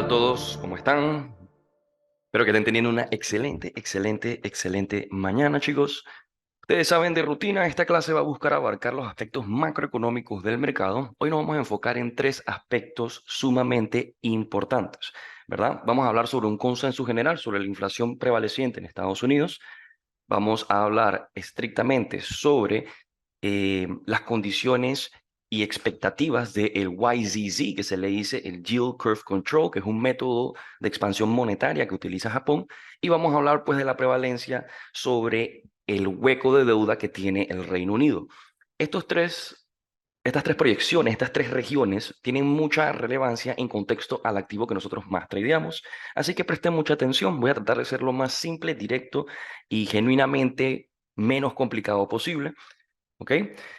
tal todos? ¿Cómo están? Espero que estén teniendo una excelente mañana, chicos. Ustedes saben de rutina, esta clase va a buscar abarcar los aspectos macroeconómicos del mercado. Hoy nos vamos a enfocar en tres aspectos sumamente importantes, ¿verdad? Vamos a hablar sobre un consenso general sobre la inflación prevaleciente en Estados Unidos. Vamos a hablar estrictamente sobre las condiciones y expectativas del YZZ, que se le dice el Yield Curve Control, que es un método de expansión monetaria que utiliza Japón, y vamos a hablar pues de la prevalencia sobre el hueco de deuda que tiene el Reino Unido. Estos tres Estas tres proyecciones, estas tres regiones, tienen mucha relevancia en contexto al activo que nosotros más tradeamos. Así que presten mucha atención. Voy a tratar de ser lo más simple, directo y genuinamente menos complicado posible. ¿Ok?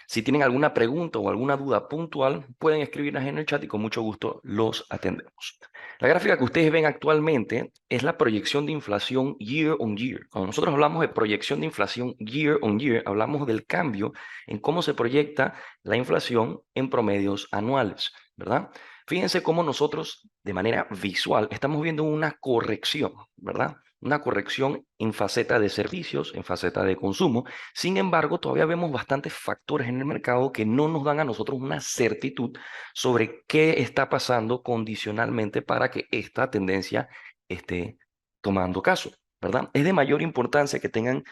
Si tienen alguna pregunta o alguna duda puntual, pueden escribirlas en el chat y con mucho gusto los atendemos. La gráfica que ustedes ven actualmente es la proyección de inflación year on year. Cuando nosotros hablamos de proyección de inflación year on year, hablamos del cambio en cómo se proyecta la inflación en promedios anuales, ¿verdad? Fíjense cómo nosotros, de manera visual, estamos viendo una corrección, ¿verdad? Una corrección en faceta de servicios, en faceta de consumo. Sin embargo, todavía vemos bastantes factores en el mercado que no nos dan a nosotros una certitud sobre qué está pasando condicionalmente para que esta tendencia esté tomando caso, ¿verdad? Es de mayor importancia que tengan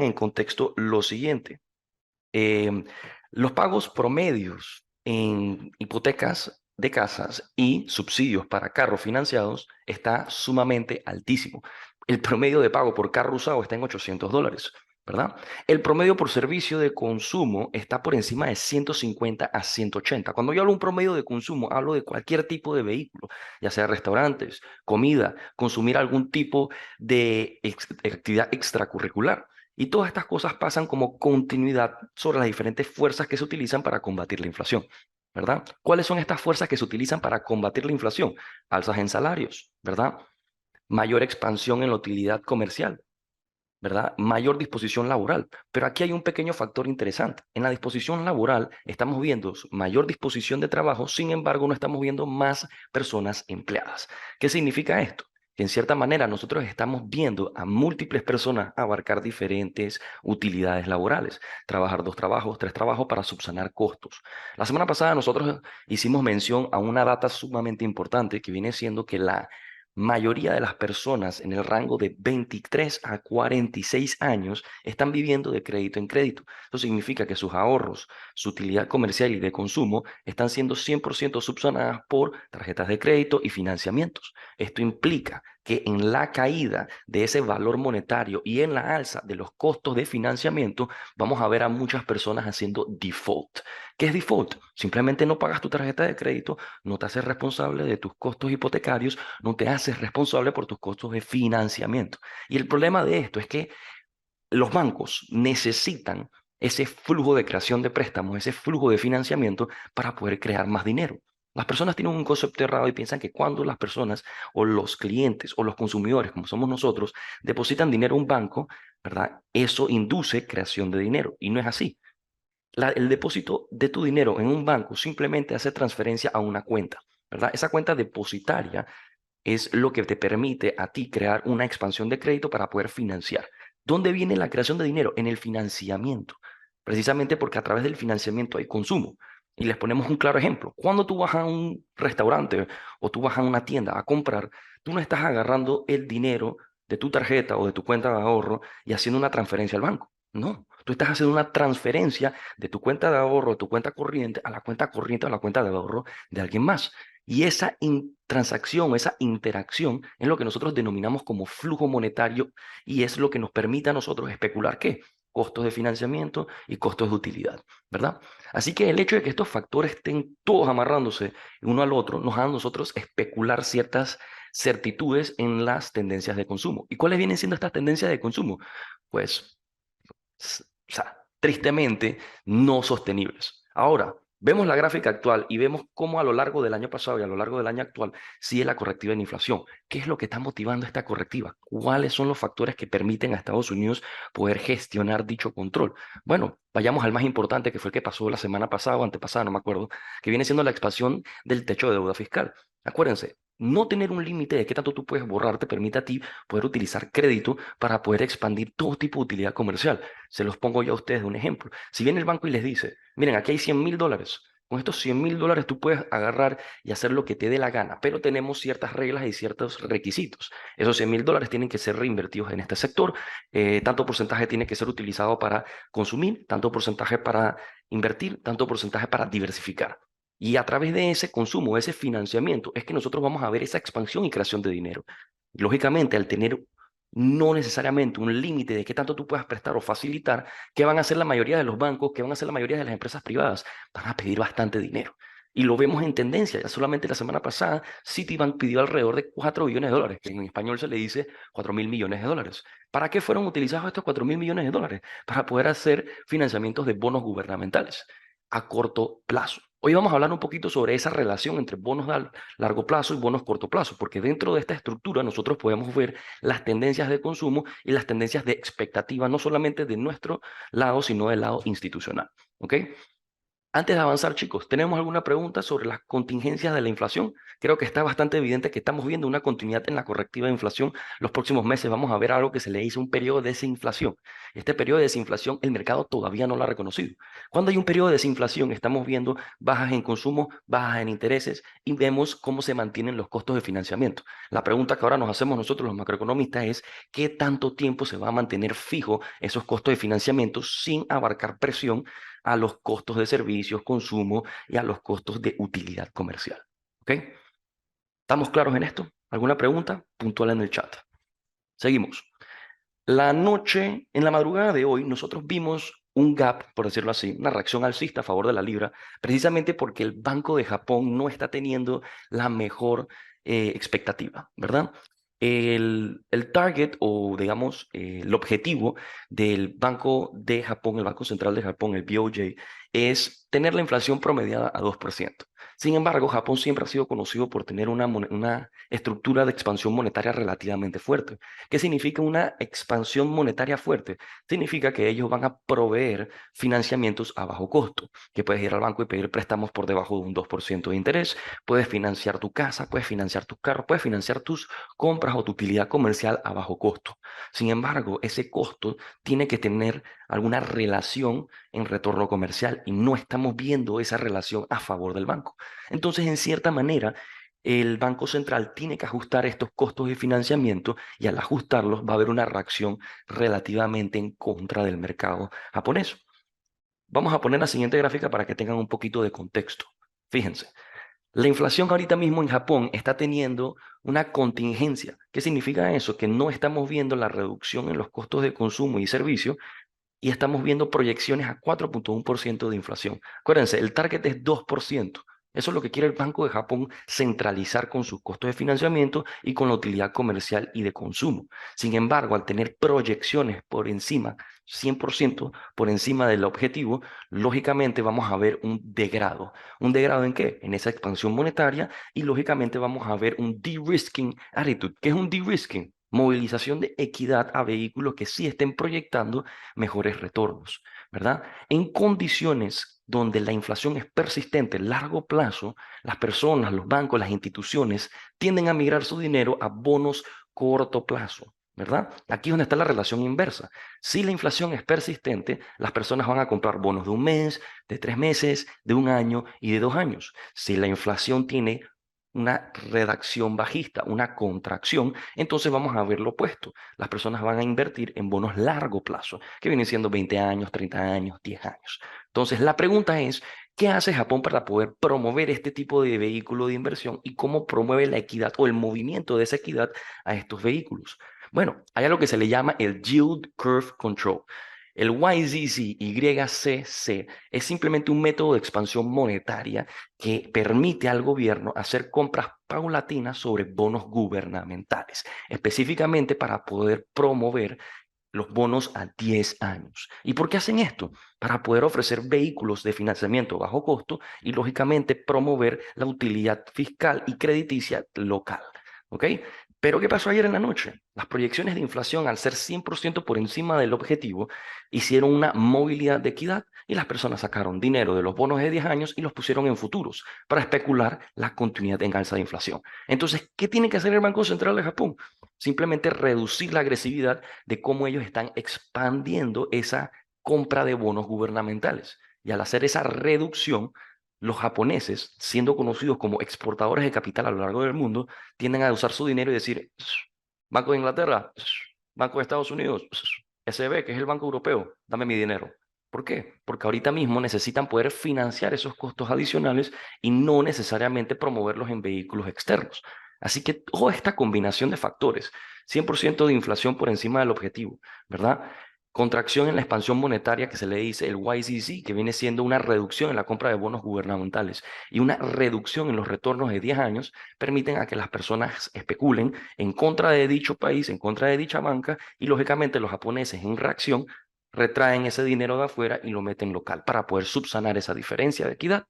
en contexto lo siguiente. Em, los pagos promedios en hipotecas de casas y subsidios para carros financiados está sumamente altísimo. El promedio de pago por carro usado está en $800, ¿verdad? El promedio por servicio de consumo está por encima de 150 a 180. Cuando yo hablo de un promedio de consumo, hablo de cualquier tipo de vehículo, ya sea restaurantes, comida, consumir algún tipo de actividad extracurricular. Y todas estas cosas pasan como continuidad sobre las diferentes fuerzas que se utilizan para combatir la inflación, ¿verdad? ¿Cuáles son estas fuerzas que se utilizan para combatir la inflación? Alzas en salarios, ¿verdad? Mayor expansión en la utilidad comercial, ¿verdad? Mayor disposición laboral. Pero aquí hay un pequeño factor interesante. En la disposición laboral estamos viendo mayor disposición de trabajo, sin embargo, no estamos viendo más personas empleadas. ¿Qué significa esto? Que en cierta manera nosotros estamos viendo a múltiples personas abarcar diferentes utilidades laborales, trabajar dos trabajos, tres trabajos para subsanar costos. La semana pasada nosotros hicimos mención a una data sumamente importante que viene siendo que la mayoría de las personas en el rango de 23 a 46 años están viviendo de crédito en crédito. Eso significa que sus ahorros, su utilidad comercial y de consumo están siendo 100% subsanadas por tarjetas de crédito y financiamientos. Esto implica que en la caída de ese valor monetario y en la alza de los costos de financiamiento, vamos a ver a muchas personas haciendo default. ¿Qué es default? Simplemente no pagas tu tarjeta de crédito, no te haces responsable de tus costos hipotecarios, no te haces responsable por tus costos de financiamiento. Y el problema de esto es que los bancos necesitan ese flujo de creación de préstamos, ese flujo de financiamiento para poder crear más dinero. Las personas tienen un concepto errado y piensan que cuando las personas o los clientes o los consumidores, como somos nosotros, depositan dinero a un banco, ¿verdad? Eso induce creación de dinero y no es así. El depósito de tu dinero en un banco simplemente hace transferencia a una cuenta, ¿verdad? Esa cuenta depositaria es lo que te permite a ti crear una expansión de crédito para poder financiar. ¿Dónde viene la creación de dinero? En el financiamiento. Precisamente porque a través del financiamiento hay consumo. Y les ponemos un claro ejemplo. Cuando tú vas a un restaurante o tú vas a una tienda a comprar, tú no estás agarrando el dinero de tu tarjeta o de tu cuenta de ahorro y haciendo una transferencia al banco. No, tú estás haciendo una transferencia de tu cuenta de ahorro, de tu cuenta corriente, a la cuenta corriente o a la cuenta de ahorro de alguien más. Y esa transacción, esa interacción es lo que nosotros denominamos como flujo monetario y es lo que nos permite a nosotros especular qué, costos de financiamiento y costos de utilidad, ¿verdad? Así que el hecho de que estos factores estén todos amarrándose uno al otro nos hace a nosotros especular ciertas certitudes en las tendencias de consumo. ¿Y cuáles vienen siendo estas tendencias de consumo? Pues o sea, tristemente no sostenibles. Ahora, vemos la gráfica actual y vemos cómo a lo largo del año pasado y a lo largo del año actual sigue la correctiva en inflación. ¿Qué es lo que está motivando esta correctiva? ¿Cuáles son los factores que permiten a Estados Unidos poder gestionar dicho control? Bueno, vayamos al más importante que fue el que pasó la semana pasada o antepasada, no me acuerdo, que viene siendo la expansión del techo de deuda fiscal. Acuérdense, no tener un límite de qué tanto tú puedes borrar te permite a ti poder utilizar crédito para poder expandir todo tipo de utilidad comercial. Se los pongo yo a ustedes de un ejemplo. Si viene el banco y les dice, miren, aquí hay $100.000. Con estos $100.000 tú puedes agarrar y hacer lo que te dé la gana, pero tenemos ciertas reglas y ciertos requisitos. Esos $100.000 tienen que ser reinvertidos en este sector, tanto porcentaje tiene que ser utilizado para consumir, tanto porcentaje para invertir, tanto porcentaje para diversificar. Y a través de ese consumo, ese financiamiento, es que nosotros vamos a ver esa expansión y creación de dinero. Lógicamente, al tener no necesariamente un límite de qué tanto tú puedas prestar o facilitar, ¿qué van a hacer la mayoría de los bancos? ¿Qué van a hacer la mayoría de las empresas privadas? Van a pedir bastante dinero. Y lo vemos en tendencia. Ya solamente la semana pasada, Citibank pidió alrededor de $4 billones, que en español se le dice $4.000 millones. ¿Para qué fueron utilizados estos $4.000 millones? Para poder hacer financiamientos de bonos gubernamentales a corto plazo. Hoy vamos a hablar un poquito sobre esa relación entre bonos a largo plazo y bonos corto plazo, porque dentro de esta estructura nosotros podemos ver las tendencias de consumo y las tendencias de expectativa, no solamente de nuestro lado, sino del lado institucional. ¿Ok? Antes de avanzar, chicos, ¿tenemos alguna pregunta sobre las contingencias de la inflación? Creo que está bastante evidente que estamos viendo una continuidad en la correctiva de inflación. Los próximos meses vamos a ver algo que se le dice un periodo de desinflación. Este periodo de desinflación el mercado todavía no lo ha reconocido. Cuando hay un periodo de desinflación, estamos viendo bajas en consumo, bajas en intereses y vemos cómo se mantienen los costos de financiamiento. La pregunta que ahora nos hacemos nosotros los macroeconomistas es ¿qué tanto tiempo se va a mantener fijo esos costos de financiamiento sin abarcar presión a los costos de servicios, consumo y a los costos de utilidad comercial? ¿Ok? ¿Estamos claros en esto? ¿Alguna pregunta? Puntual en el chat. Seguimos. En la madrugada de hoy, nosotros vimos un gap, por decirlo así, una reacción alcista a favor de la libra, precisamente porque el Banco de Japón no está teniendo la mejor expectativa, ¿verdad? El target o, digamos, el objetivo del Banco de Japón, el Banco Central de Japón, el BOJ, es tener la inflación promediada a 2%. Sin embargo, Japón siempre ha sido conocido por tener una estructura de expansión monetaria relativamente fuerte. ¿Qué significa una expansión monetaria fuerte? Significa que ellos van a proveer financiamientos a bajo costo, que puedes ir al banco y pedir préstamos por debajo de un 2% de interés, puedes financiar tu casa, puedes financiar tus carros, puedes financiar tus compras o tu utilidad comercial a bajo costo. Sin embargo, ese costo tiene que tener alguna relación en retorno comercial y no estamos viendo esa relación a favor del banco. Entonces, en cierta manera, el Banco Central tiene que ajustar estos costos de financiamiento y al ajustarlos va a haber una reacción relativamente en contra del mercado japonés. Vamos a poner la siguiente gráfica para que tengan un poquito de contexto. Fíjense, la inflación ahorita mismo en Japón está teniendo una contingencia. ¿Qué significa eso? Que no estamos viendo la reducción en los costos de consumo y servicio y estamos viendo proyecciones a 4,1% de inflación. Acuérdense, el target es 2%. Eso es lo que quiere el Banco de Japón centralizar con sus costos de financiamiento y con la utilidad comercial y de consumo. Sin embargo, al tener proyecciones por encima, 100% por encima del objetivo, lógicamente vamos a ver un degrado. ¿Un degrado en qué? En esa expansión monetaria y lógicamente vamos a ver un de-risking attitude. ¿Qué es un de-risking? Movilización de equidad a vehículos que sí estén proyectando mejores retornos, ¿verdad? En condiciones donde la inflación es persistente a largo plazo, las personas, los bancos, las instituciones tienden a migrar su dinero a bonos corto plazo, ¿verdad? Aquí es donde está la relación inversa. Si la inflación es persistente, las personas van a comprar bonos de un mes, de 3 meses, de un año y de 2 años. Si la inflación tiene una redacción bajista, una contracción, entonces vamos a ver lo opuesto. Las personas van a invertir en bonos largo plazo, que vienen siendo 20 años, 30 años, 10 años. Entonces, la pregunta es, ¿qué hace Japón para poder promover este tipo de vehículo de inversión y cómo promueve la equidad o el movimiento de esa equidad a estos vehículos? Bueno, hay algo que se le llama el Yield Curve Control. El YZC es simplemente un método de expansión monetaria que permite al gobierno hacer compras paulatinas sobre bonos gubernamentales, específicamente para poder promover los bonos a 10 años. ¿Y por qué hacen esto? Para poder ofrecer vehículos de financiamiento a bajo costo y, lógicamente, promover la utilidad fiscal y crediticia local. ¿Ok? Pero ¿qué pasó ayer en la noche? Las proyecciones de inflación, al ser 100% por encima del objetivo, hicieron una movilidad de equidad y las personas sacaron dinero de los bonos de 10 años y los pusieron en futuros para especular la continuidad en alza de inflación. Entonces, ¿qué tiene que hacer el Banco Central de Japón? Simplemente reducir la agresividad de cómo ellos están expandiendo esa compra de bonos gubernamentales. Y al hacer esa reducción, los japoneses, siendo conocidos como exportadores de capital a lo largo del mundo, tienden a usar su dinero y decir, Banco de Inglaterra, Banco de Estados Unidos, SB, que es el Banco Europeo, dame mi dinero. ¿Por qué? Porque ahorita mismo necesitan poder financiar esos costos adicionales y no necesariamente promoverlos en vehículos externos. Así que toda esta combinación de factores, 100% de inflación por encima del objetivo, ¿verdad? Contracción en la expansión monetaria que se le dice el YCC, que viene siendo una reducción en la compra de bonos gubernamentales y una reducción en los retornos de 10 años, permiten a que las personas especulen en contra de dicho país, en contra de dicha banca, y lógicamente los japoneses en reacción retraen ese dinero de afuera y lo meten local para poder subsanar esa diferencia de equidad,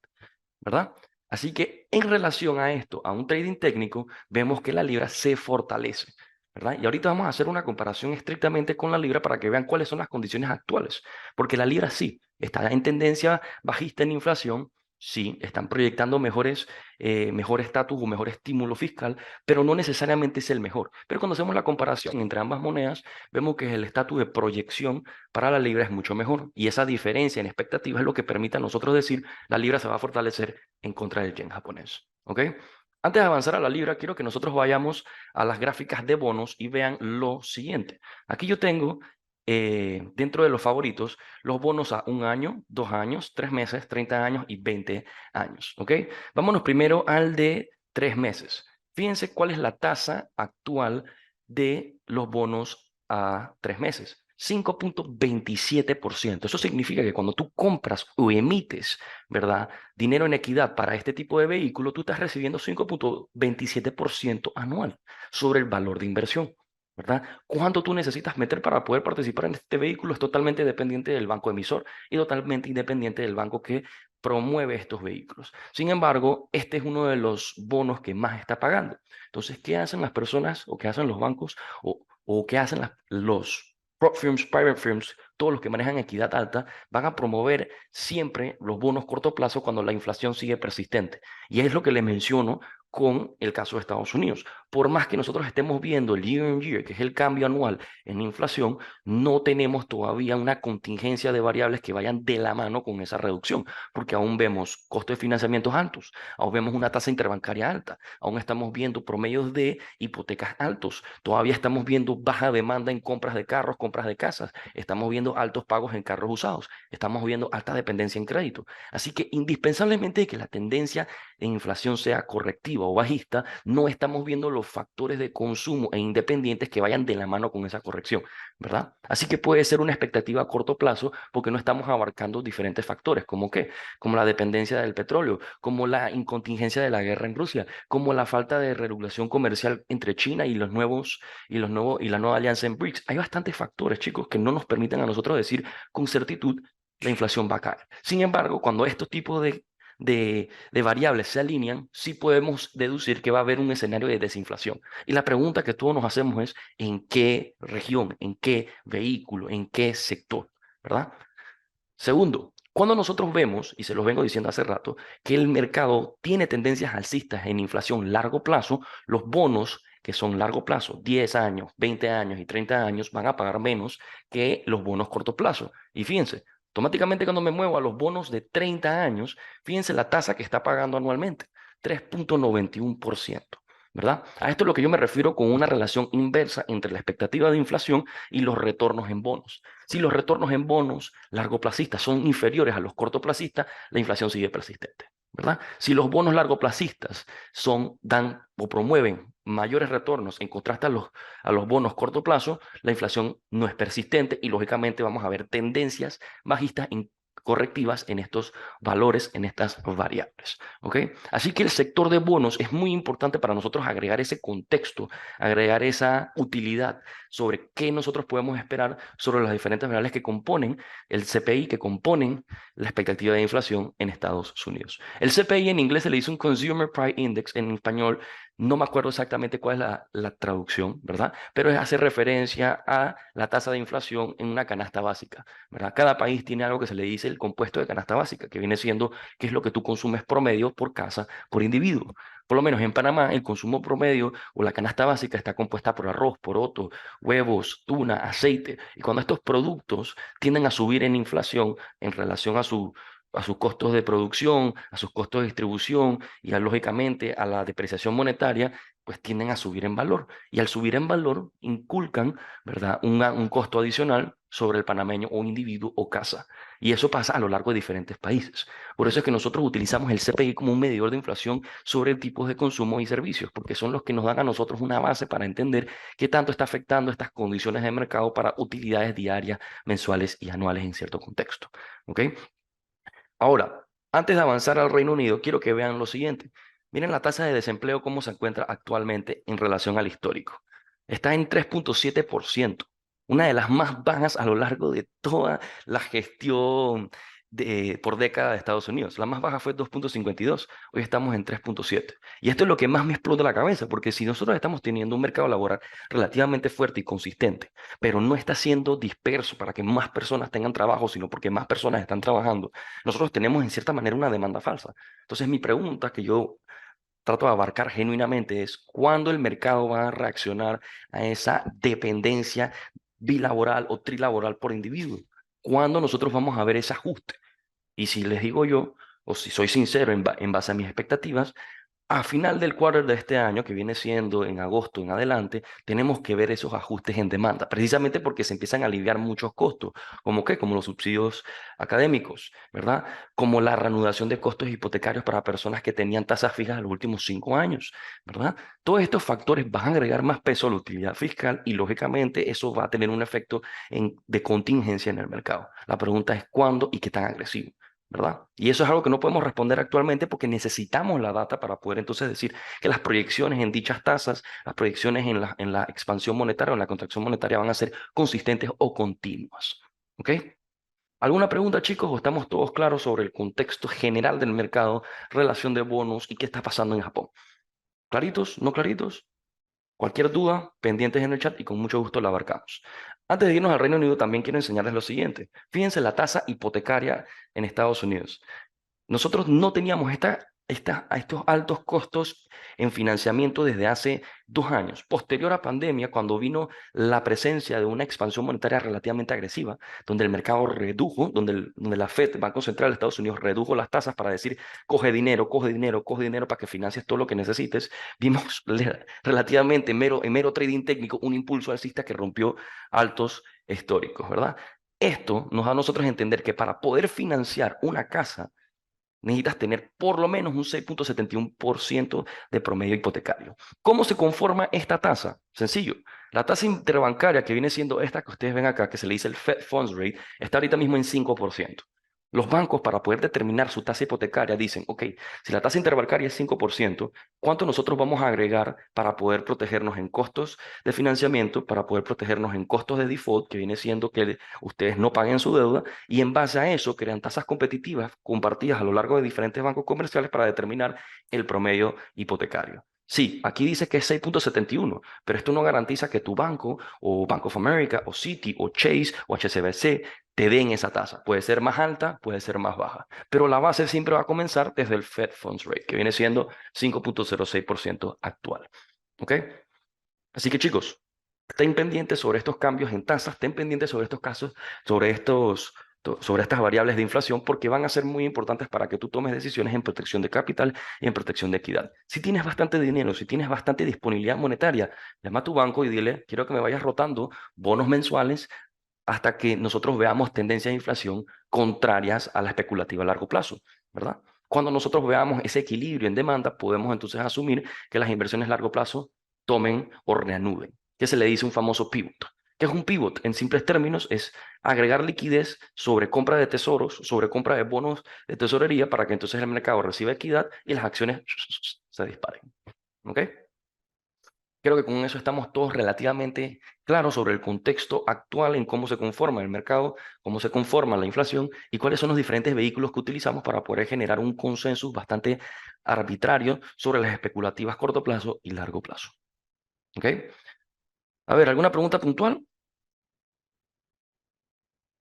¿verdad? Así que en relación a esto, a un trading técnico, vemos que la libra se fortalece, ¿verdad? Y ahorita vamos a hacer una comparación estrictamente con la libra para que vean cuáles son las condiciones actuales, porque la libra sí está en tendencia bajista en inflación, sí, están proyectando mejor estatus o mejor estímulo fiscal, pero no necesariamente es el mejor. Pero cuando hacemos la comparación entre ambas monedas, vemos que el estatus de proyección para la libra es mucho mejor, y esa diferencia en expectativa es lo que permite a nosotros decir la libra se va a fortalecer en contra del yen japonés. ¿Ok? Antes de avanzar a la libra, quiero que nosotros vayamos a las gráficas de bonos y vean lo siguiente. Aquí yo tengo, dentro de los favoritos, los bonos a 1 año, 2 años, 3 meses, 30 años y 20 años. ¿Ok? Vámonos primero al de 3 meses. Fíjense cuál es la tasa actual de los bonos a 3 meses. 5.27%. Eso significa que cuando tú compras o emites, ¿verdad?, dinero en equidad para este tipo de vehículo, tú estás recibiendo 5.27% anual sobre el valor de inversión, ¿verdad? ¿Cuánto tú necesitas meter para poder participar en este vehículo? Es totalmente dependiente del banco emisor y totalmente independiente del banco que promueve estos vehículos. Sin embargo, este es uno de los bonos que más está pagando. Entonces, ¿qué hacen las personas o qué hacen los bancos o qué hacen los prop firms, private firms, todos los que manejan equidad alta, van a promover siempre los bonos corto plazo cuando la inflación sigue persistente? Y es lo que le menciono con el caso de Estados Unidos. Por más que nosotros estemos viendo el year on year, que es el cambio anual en inflación, no tenemos todavía una contingencia de variables que vayan de la mano con esa reducción, porque aún vemos costos de financiamientos altos, aún vemos una tasa interbancaria alta, aún estamos viendo promedios de hipotecas altos, todavía estamos viendo baja demanda en compras de carros, compras de casas, estamos viendo altos pagos en carros usados, estamos viendo alta dependencia en crédito. Así que indispensablemente que la tendencia de inflación sea correctiva o bajista, no estamos viendo los factores de consumo e independientes que vayan de la mano con esa corrección, ¿verdad? Así que puede ser una expectativa a corto plazo porque no estamos abarcando diferentes factores, como qué, como la dependencia del petróleo, como la incontingencia de la guerra en Rusia, como la falta de regulación comercial entre China y y la nueva alianza en BRICS. Hay bastantes factores, chicos, que no nos permiten a nosotros decir con certitud la inflación va a caer. Sin embargo, cuando estos tipos de variables se alinean, sí podemos deducir que va a haber un escenario de desinflación. Y la pregunta que todos nos hacemos es, ¿en qué región, en qué vehículo, en qué sector? ¿Verdad? Segundo, cuando nosotros vemos, y se los vengo diciendo hace rato, que el mercado tiene tendencias alcistas en inflación largo plazo, los bonos que son largo plazo, 10 años, 20 años y 30 años, van a pagar menos que los bonos corto plazo. Y fíjense, automáticamente cuando me muevo a los bonos de 30 años, fíjense la tasa que está pagando anualmente, 3.91%. ¿Verdad? A esto es lo que yo me refiero con una relación inversa entre la expectativa de inflación y los retornos en bonos. Si los retornos en bonos largoplacistas son inferiores a los cortoplacistas, la inflación sigue persistente, ¿verdad? Si los bonos largoplacistas dan o promueven mayores retornos en contraste a los bonos corto plazo, la inflación no es persistente y lógicamente vamos a ver tendencias bajistas correctivas en estos valores, en estas variables. ¿Ok? Así que el sector de bonos es muy importante para nosotros agregar ese contexto, agregar esa utilidad sobre qué nosotros podemos esperar sobre las diferentes variables que componen el CPI, que componen la expectativa de inflación en Estados Unidos. El CPI en inglés se le dice un Consumer Price Index, en español No me acuerdo exactamente cuál es la traducción, ¿verdad? Pero hace referencia a la tasa de inflación en una canasta básica, ¿verdad? Cada país tiene algo que se le dice el compuesto de canasta básica, que viene siendo qué es lo que tú consumes promedio por casa, por individuo. Por lo menos en Panamá, el consumo promedio o la canasta básica está compuesta por arroz, poroto, huevos, tuna, aceite. Y cuando estos productos tienden a subir en inflación en relación a sus costos de producción, a sus costos de distribución y lógicamente a la depreciación monetaria, pues tienden a subir en valor. Y al subir en valor, inculcan, ¿verdad?, un costo adicional sobre el panameño o individuo o casa. Y eso pasa a lo largo de diferentes países. Por eso es que nosotros utilizamos el CPI como un medidor de inflación sobre tipos de consumo y servicios, porque son los que nos dan a nosotros una base para entender qué tanto está afectando estas condiciones de mercado para utilidades diarias, mensuales y anuales en cierto contexto. ¿Ok? Ahora, antes de avanzar al Reino Unido, quiero que vean lo siguiente. Miren la tasa de desempleo cómo se encuentra actualmente en relación al histórico. Está en 3,7%, una de las más bajas a lo largo de toda la gestión por década de Estados Unidos. La más baja fue 2,52. Hoy estamos en 3,7. Y esto es lo que más me explota la cabeza, porque si nosotros estamos teniendo un mercado laboral relativamente fuerte y consistente, pero no está siendo disperso para que más personas tengan trabajo, sino porque más personas están trabajando, nosotros tenemos en cierta manera una demanda falsa. Entonces mi pregunta que yo trato de abarcar genuinamente es, ¿cuándo el mercado va a reaccionar a esa dependencia bilaboral o trilaboral por individuo? ¿Cuándo nosotros vamos a ver ese ajuste? Y si les digo yo, o si soy sincero en base a mis expectativas, a final del quarter de este año, que viene siendo en agosto en adelante, tenemos que ver esos ajustes en demanda, precisamente porque se empiezan a aliviar muchos costos, como qué, como los subsidios académicos, ¿verdad? Como la reanudación de costos hipotecarios para personas que tenían tasas fijas en los últimos 5 años, ¿verdad? Todos estos factores van a agregar más peso a la utilidad fiscal y lógicamente eso va a tener un efecto de contingencia en el mercado. La pregunta es cuándo y qué tan agresivo. ¿Verdad? Y eso es algo que no podemos responder actualmente porque necesitamos la data para poder entonces decir que las proyecciones en dichas tasas, las proyecciones en la expansión monetaria o en la contracción monetaria van a ser consistentes o continuas. ¿Ok? ¿Alguna pregunta, chicos? ¿O estamos todos claros sobre el contexto general del mercado, relación de bonos y qué está pasando en Japón? ¿Claritos? ¿No claritos? Cualquier duda, pendientes en el chat y con mucho gusto la abarcamos. Antes de irnos al Reino Unido, también quiero enseñarles lo siguiente. Fíjense la tasa hipotecaria en Estados Unidos. Nosotros no teníamos a estos altos costos en financiamiento desde hace 2 años. Posterior a pandemia, cuando vino la presencia de una expansión monetaria relativamente agresiva, donde el mercado redujo, donde la Fed, Banco Central de Estados Unidos, redujo las tasas para decir, coge dinero, coge dinero, coge dinero para que financies todo lo que necesites, vimos relativamente en mero trading técnico un impulso alcista que rompió altos históricos, ¿verdad? Esto nos da a nosotros entender que para poder financiar una casa, necesitas tener por lo menos un 6,71% de promedio hipotecario. ¿Cómo se conforma esta tasa? Sencillo. La tasa interbancaria, que viene siendo esta que ustedes ven acá, que se le dice el Fed Funds Rate, está ahorita mismo en 5%. Los bancos, para poder determinar su tasa hipotecaria, dicen, ok, si la tasa interbancaria es 5%, ¿cuánto nosotros vamos a agregar para poder protegernos en costos de financiamiento, para poder protegernos en costos de default, que viene siendo que ustedes no paguen su deuda, y en base a eso crean tasas competitivas compartidas a lo largo de diferentes bancos comerciales para determinar el promedio hipotecario? Sí, aquí dice que es 6,71, pero esto no garantiza que tu banco o Bank of America o Citi o Chase o HSBC te den esa tasa. Puede ser más alta, puede ser más baja, pero la base siempre va a comenzar desde el Fed Funds Rate, que viene siendo 5,06% actual. ¿Ok? Así que chicos, estén pendientes sobre estos cambios en tasas, estén pendientes sobre estos casos, sobre estas variables de inflación, porque van a ser muy importantes para que tú tomes decisiones en protección de capital y en protección de equidad. Si tienes bastante dinero, si tienes bastante disponibilidad monetaria, llama a tu banco y dile, quiero que me vayas rotando bonos mensuales hasta que nosotros veamos tendencias de inflación contrarias a la especulativa a largo plazo, ¿verdad? Cuando nosotros veamos ese equilibrio en demanda, podemos entonces asumir que las inversiones a largo plazo tomen o reanuden, que se le dice un famoso pivot. ¿Qué es un pivot? En simples términos, es agregar liquidez sobre compra de tesoros, sobre compra de bonos de tesorería para que entonces el mercado reciba equidad y las acciones se disparen. ¿Ok? Creo que con eso estamos todos relativamente claros sobre el contexto actual en cómo se conforma el mercado, cómo se conforma la inflación y cuáles son los diferentes vehículos que utilizamos para poder generar un consenso bastante arbitrario sobre las especulativas corto plazo y largo plazo. ¿Ok? A ver, ¿alguna pregunta puntual?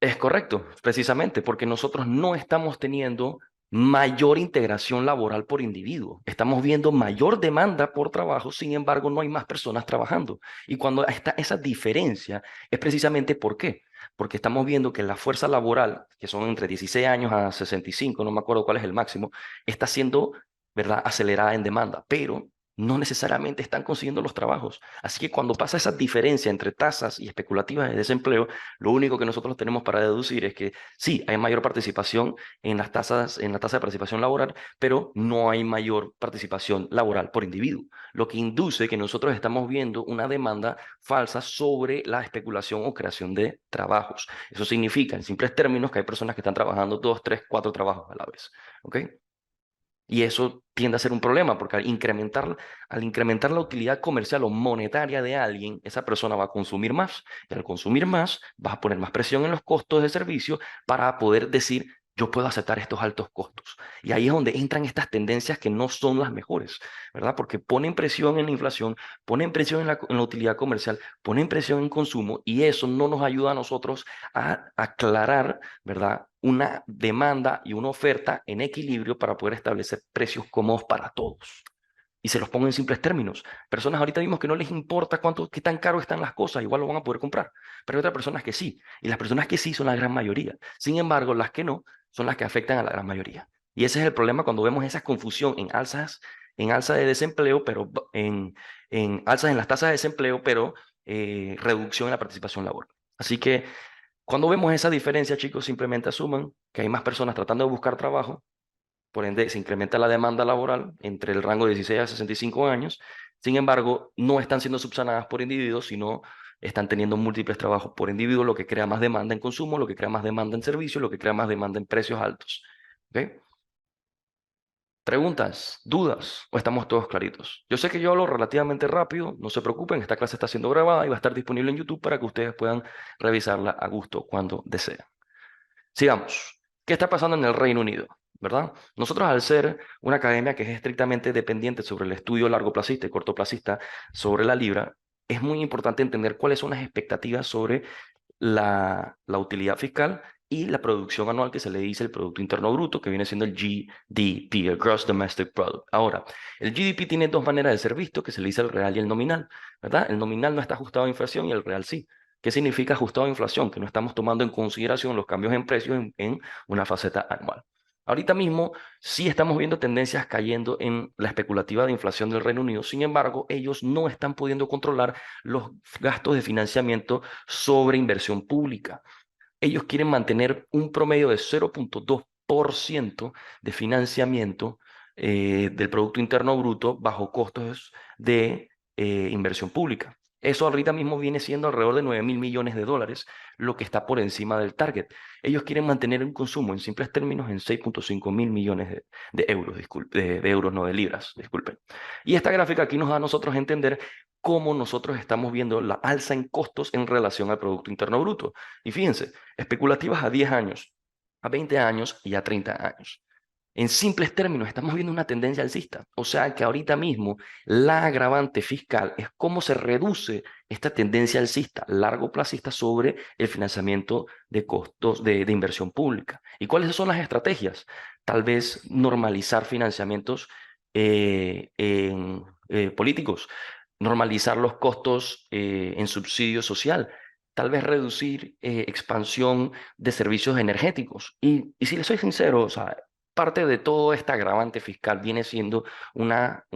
Es correcto, precisamente, porque nosotros no estamos teniendo mayor integración laboral por individuo. Estamos viendo mayor demanda por trabajo, sin embargo, no hay más personas trabajando. Y cuando está esa diferencia, es precisamente ¿por qué? Porque estamos viendo que la fuerza laboral, que son entre 16 años a 65, no me acuerdo cuál es el máximo, está siendo, ¿verdad?, acelerada en demanda, pero no necesariamente están consiguiendo los trabajos. Así que cuando pasa esa diferencia entre tasas y especulativas de desempleo, lo único que nosotros tenemos para deducir es que sí, hay mayor participación en las tasas, en la tasa de participación laboral, pero no hay mayor participación laboral por individuo, lo que induce que nosotros estamos viendo una demanda falsa sobre la especulación o creación de trabajos. Eso significa, en simples términos, que hay personas que están trabajando 2, 3, 4 trabajos a la vez. ¿Ok? Y eso tiende a ser un problema, porque al incrementar la utilidad comercial o monetaria de alguien, esa persona va a consumir más. Y al consumir más, vas a poner más presión en los costos de servicio para poder decir, yo puedo aceptar estos altos costos. Y ahí es donde entran estas tendencias que no son las mejores, ¿verdad? Porque ponen presión en la inflación, ponen presión en la utilidad comercial, ponen presión en consumo, y eso no nos ayuda a nosotros a aclarar, ¿verdad?, una demanda y una oferta en equilibrio para poder establecer precios cómodos para todos. Y se los pongo en simples términos. Personas ahorita vimos que no les importa qué tan caro están las cosas, igual lo van a poder comprar. Pero hay otras personas que sí. Y las personas que sí son la gran mayoría. Sin embargo, las que no son las que afectan a la gran mayoría. Y ese es el problema cuando vemos esa confusión en alza de desempleo, pero en alzas en las tasas de desempleo, pero reducción en la participación laboral. Así que cuando vemos esa diferencia, chicos, simplemente asuman que hay más personas tratando de buscar trabajo, por ende se incrementa la demanda laboral entre el rango de 16 a 65 años. Sin embargo, no están siendo subsanadas por individuos, sino están teniendo múltiples trabajos por individuo, lo que crea más demanda en consumo, lo que crea más demanda en servicios, lo que crea más demanda en precios altos. ¿Ok? ¿Preguntas? ¿Dudas? ¿O estamos todos claritos? Yo sé que yo hablo relativamente rápido, no se preocupen, esta clase está siendo grabada y va a estar disponible en YouTube para que ustedes puedan revisarla a gusto cuando deseen. Sigamos. ¿Qué está pasando en el Reino Unido? ¿Verdad? Nosotros, al ser una academia que es estrictamente dependiente sobre el estudio largoplacista y cortoplacista sobre la libra, es muy importante entender cuáles son las expectativas sobre la utilidad fiscal y la producción anual que se le dice el Producto Interno Bruto, que viene siendo el GDP, el Gross Domestic Product. Ahora, el GDP tiene dos maneras de ser visto, que se le dice el real y el nominal, ¿verdad? El nominal no está ajustado a inflación y el real sí. ¿Qué significa ajustado a inflación? Que no estamos tomando en consideración los cambios en precios en una faceta anual. Ahorita mismo sí estamos viendo tendencias cayendo en la especulativa de inflación del Reino Unido. Sin embargo, ellos no están pudiendo controlar los gastos de financiamiento sobre inversión pública. Ellos quieren mantener un promedio de 0,2% de financiamiento del Producto Interno Bruto bajo costos de inversión pública. Eso ahorita mismo viene siendo alrededor de 9.000 millones de dólares, lo que está por encima del target. Ellos quieren mantener un consumo, en simples términos, en 6,5 mil millones de euros, de euros, no de libras, disculpen. Y esta gráfica aquí nos da a nosotros entender cómo nosotros estamos viendo la alza en costos en relación al Producto Interno Bruto. Y fíjense, especulativas a 10 años, a 20 años y a 30 años. En simples términos, estamos viendo una tendencia alcista. O sea que ahorita mismo la agravante fiscal es cómo se reduce esta tendencia alcista largo plazista sobre el financiamiento de costos de inversión pública. ¿Y cuáles son las estrategias? Tal vez normalizar financiamientos políticos, normalizar los costos en subsidio social, tal vez reducir expansión de servicios energéticos. Y si les soy sincero, o sea, parte de todo este agravante fiscal viene siendo una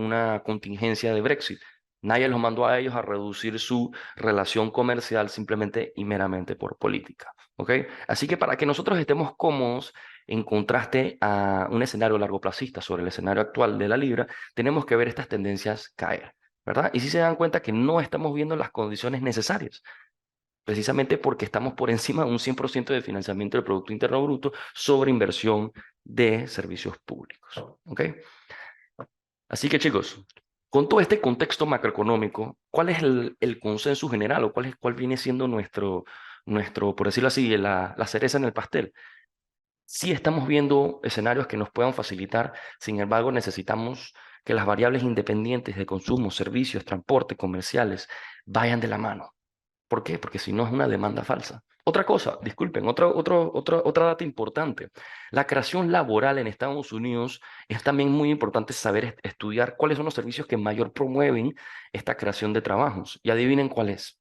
contingencia de Brexit. Nadie los mandó a ellos a reducir su relación comercial simplemente y meramente por política. ¿Ok? Así que para que nosotros estemos cómodos en contraste a un escenario largoplacista sobre el escenario actual de la libra, tenemos que ver estas tendencias caer, ¿verdad? Y si se dan cuenta que no estamos viendo las condiciones necesarias, precisamente porque estamos por encima de un 100% de financiamiento del Producto Interno Bruto sobre inversión de servicios públicos. ¿Ok? Así que chicos, Con todo este contexto macroeconómico, ¿cuál es el consenso general o cuál viene siendo por decirlo así, la cereza en el pastel? Sí estamos viendo escenarios que nos puedan facilitar, sin embargo, necesitamos que las variables independientes de consumo, servicios, transporte, comerciales, vayan de la mano. ¿Por qué? Porque si no es una demanda falsa. Otra cosa, disculpen, otra data importante. La creación laboral en Estados Unidos es también muy importante saber estudiar cuáles son los servicios que mayor promueven esta creación de trabajos. Y adivinen cuál es.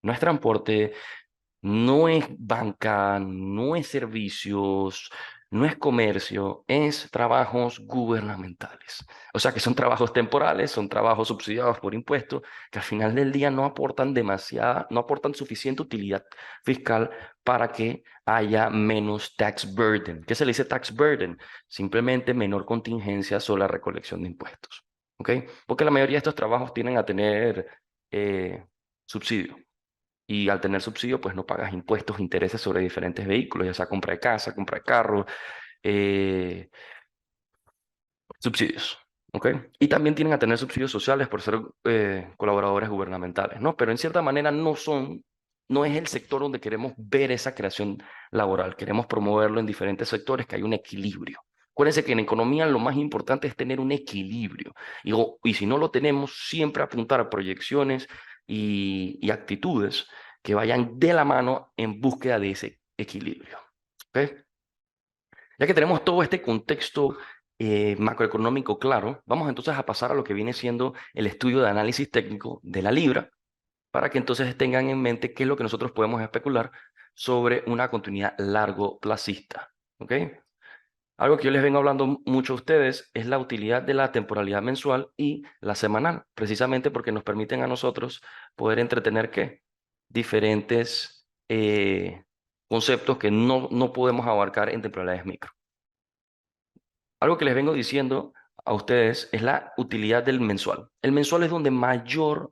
No es transporte, no es banca, no es servicios, no es comercio, es trabajos gubernamentales. O sea que son trabajos temporales, son trabajos subsidiados por impuestos, que al final del día no aportan no aportan suficiente utilidad fiscal para que haya menos tax burden. ¿Qué se le dice tax burden? Simplemente menor contingencia sobre la recolección de impuestos. ¿Ok? Porque la mayoría de estos trabajos tienen a tener subsidio. Y al tener subsidio, pues no pagas impuestos, intereses sobre diferentes vehículos, ya sea compra de casa, compra de carro, eh, subsidios. ¿Ok? Y también tienen a tener subsidios sociales por ser colaboradores gubernamentales, ¿no? Pero en cierta manera no es el sector donde queremos ver esa creación laboral. Queremos promoverlo en diferentes sectores, que hay un equilibrio. Acuérdense que en economía lo más importante es tener un equilibrio. Y si no lo tenemos, siempre apuntar a proyecciones y actitudes que vayan de la mano en búsqueda de ese equilibrio. ¿Ok? Ya que tenemos todo este contexto macroeconómico claro, vamos entonces a pasar a lo que viene siendo el estudio de análisis técnico de la libra, para que entonces tengan en mente qué es lo que nosotros podemos especular sobre una continuidad largo placista. ¿Ok? Algo que yo les vengo hablando mucho a ustedes es la utilidad de la temporalidad mensual y la semanal, precisamente porque nos permiten a nosotros poder entretener ¿qué? Diferentes conceptos que no podemos abarcar en temporalidades micro. Algo que les vengo diciendo a ustedes es la utilidad del mensual. El mensual es donde mayor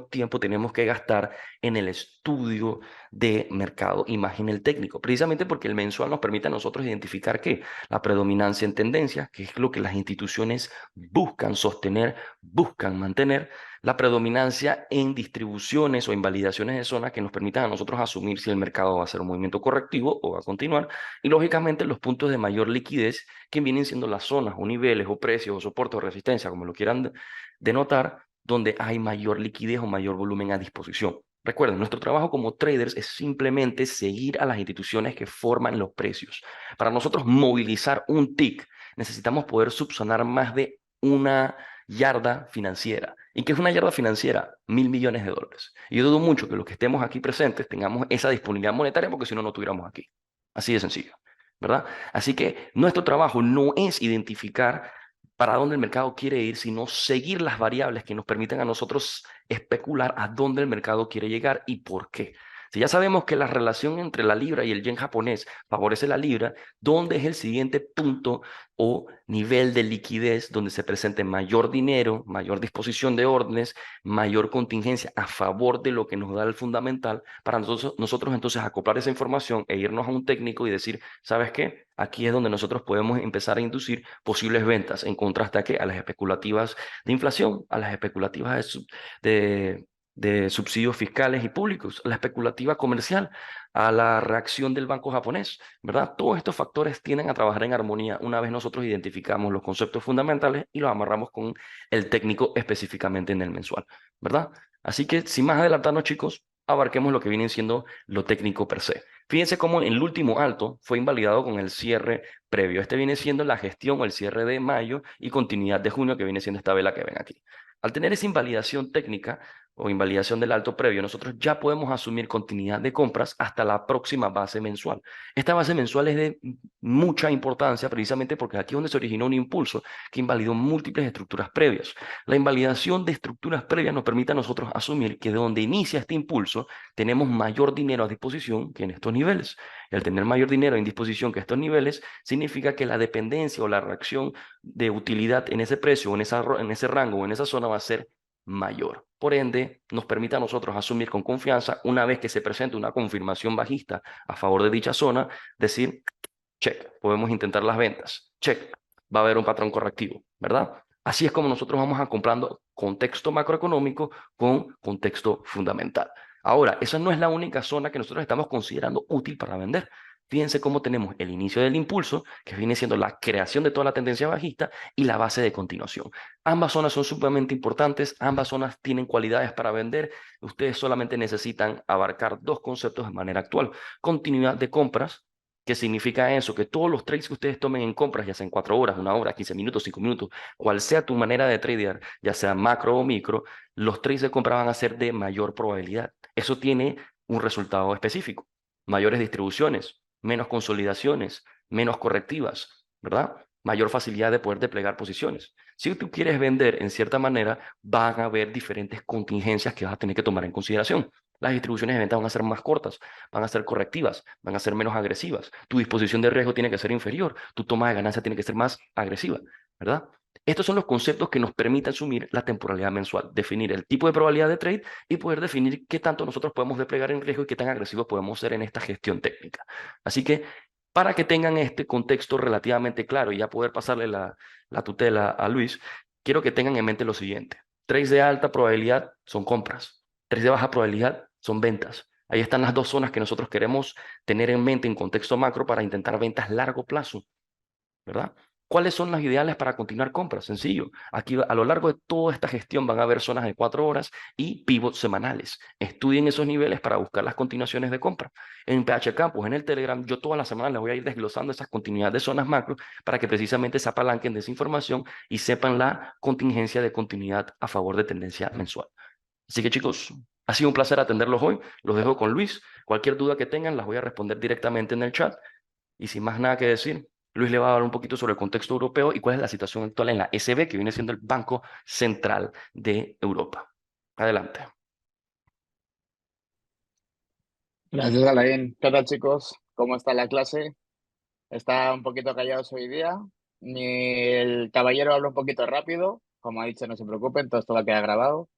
tiempo tenemos que gastar en el estudio de mercado, imagen el técnico, precisamente porque el mensual nos permite a nosotros identificar qué, la predominancia en tendencias, que es lo que las instituciones buscan sostener, buscan mantener, la predominancia en distribuciones o invalidaciones de zona que nos permitan a nosotros asumir si el mercado va a hacer un movimiento correctivo o va a continuar, y lógicamente los puntos de mayor liquidez que vienen siendo las zonas o niveles o precios o soportes o resistencia, como lo quieran denotar, donde hay mayor liquidez o mayor volumen a disposición. Recuerden, nuestro trabajo como traders es simplemente seguir a las instituciones que forman los precios. Para nosotros movilizar un tick, necesitamos poder subsanar más de una yarda financiera. ¿Y qué es una yarda financiera? 1.000 millones de dólares. Y yo dudo mucho que los que estemos aquí presentes tengamos esa disponibilidad monetaria porque si no, no estuviéramos aquí. Así de sencillo, ¿verdad? Así que nuestro trabajo no es identificar para dónde el mercado quiere ir, sino seguir las variables que nos permiten a nosotros especular a dónde el mercado quiere llegar y por qué. Si ya sabemos que la relación entre la libra y el yen japonés favorece la libra, ¿dónde es el siguiente punto o nivel de liquidez donde se presente mayor dinero, mayor disposición de órdenes, mayor contingencia a favor de lo que nos da el fundamental para nosotros entonces acoplar esa información e irnos a un técnico y decir, ¿sabes qué? Aquí es donde nosotros podemos empezar a inducir posibles ventas en contraste a, ¿qué? A las especulativas de inflación, a las especulativas de, de subsidios fiscales y públicos, a la especulativa comercial, a la reacción del banco japonés, ¿verdad? Todos estos factores tienden a trabajar en armonía una vez nosotros identificamos los conceptos fundamentales y los amarramos con el técnico específicamente en el mensual, ¿verdad? Así que sin más adelantarnos, chicos, abarquemos lo que viene siendo lo técnico per se. Fíjense cómo el último alto fue invalidado con el cierre previo. Este viene siendo la gestión o el cierre de mayo y continuidad de junio, que viene siendo esta vela que ven aquí. Al tener esa invalidación técnica o invalidación del alto previo, nosotros ya podemos asumir continuidad de compras hasta la próxima base mensual. Esta base mensual es de mucha importancia precisamente porque aquí es donde se originó un impulso que invalidó múltiples estructuras previas. La invalidación de estructuras previas nos permite a nosotros asumir que de donde inicia este impulso tenemos mayor dinero a disposición que en estos niveles. Y al tener mayor dinero en disposición que estos niveles, significa que la dependencia o la reacción de utilidad en ese precio, o en ese rango o en esa zona va a ser mayor. Por ende, nos permite a nosotros asumir con confianza, una vez que se presente una confirmación bajista a favor de dicha zona, decir, check, podemos intentar las ventas, check, va a haber un patrón correctivo, ¿verdad? Así es como nosotros vamos a comprando contexto macroeconómico con contexto fundamental. Ahora, esa no es la única zona que nosotros estamos considerando útil para vender. Fíjense cómo tenemos el inicio del impulso, que viene siendo la creación de toda la tendencia bajista, y la base de continuación. Ambas zonas son sumamente importantes, ambas zonas tienen cualidades para vender. Ustedes solamente necesitan abarcar dos conceptos de manera actual: continuidad de compras. ¿Qué significa eso? Que todos los trades que ustedes tomen en compras, ya sean 4 horas, 1 hora, 15 minutos, 5 minutos, cual sea tu manera de tradear, ya sea macro o micro, los trades de compra van a ser de mayor probabilidad. Eso tiene un resultado específico: mayores distribuciones, menos consolidaciones, menos correctivas, ¿verdad? Mayor facilidad de poder desplegar posiciones. Si tú quieres vender en cierta manera, van a haber diferentes contingencias que vas a tener que tomar en consideración. Las distribuciones de venta van a ser más cortas, van a ser correctivas, van a ser menos agresivas. Tu disposición de riesgo tiene que ser inferior, tu toma de ganancia tiene que ser más agresiva, ¿verdad? Estos son los conceptos que nos permiten asumir la temporalidad mensual, definir el tipo de probabilidad de trade y poder definir qué tanto nosotros podemos desplegar en riesgo y qué tan agresivos podemos ser en esta gestión técnica. Así que para que tengan este contexto relativamente claro y ya poder pasarle la tutela a Luis, quiero que tengan en mente lo siguiente: trades de alta probabilidad son compras, trades de baja probabilidad son ventas. Ahí están las dos zonas que nosotros queremos tener en mente en contexto macro para intentar ventas a largo plazo, ¿verdad? ¿Cuáles son las ideales para continuar compras? Sencillo. Aquí a lo largo de toda esta gestión van a haber zonas de 4 horas y pivots semanales. Estudien esos niveles para buscar las continuaciones de compra. En PH Campus, en el Telegram, yo todas las semanas les voy a ir desglosando esas continuidades de zonas macro para que precisamente se apalanquen de esa información y sepan la contingencia de continuidad a favor de tendencia mensual. Así que chicos, ha sido un placer atenderlos hoy. Los dejo con Luis. Cualquier duda que tengan las voy a responder directamente en el chat. Y sin más nada que decir, Luis le va a hablar un poquito sobre el contexto europeo y cuál es la situación actual en la ECB, que viene siendo el Banco Central de Europa. Adelante. Gracias, Alain. ¿Qué tal, chicos? ¿Cómo está la clase? Está un poquito callados hoy día. El caballero habla un poquito rápido. Como ha dicho, no se preocupen, todo esto va a quedar grabado.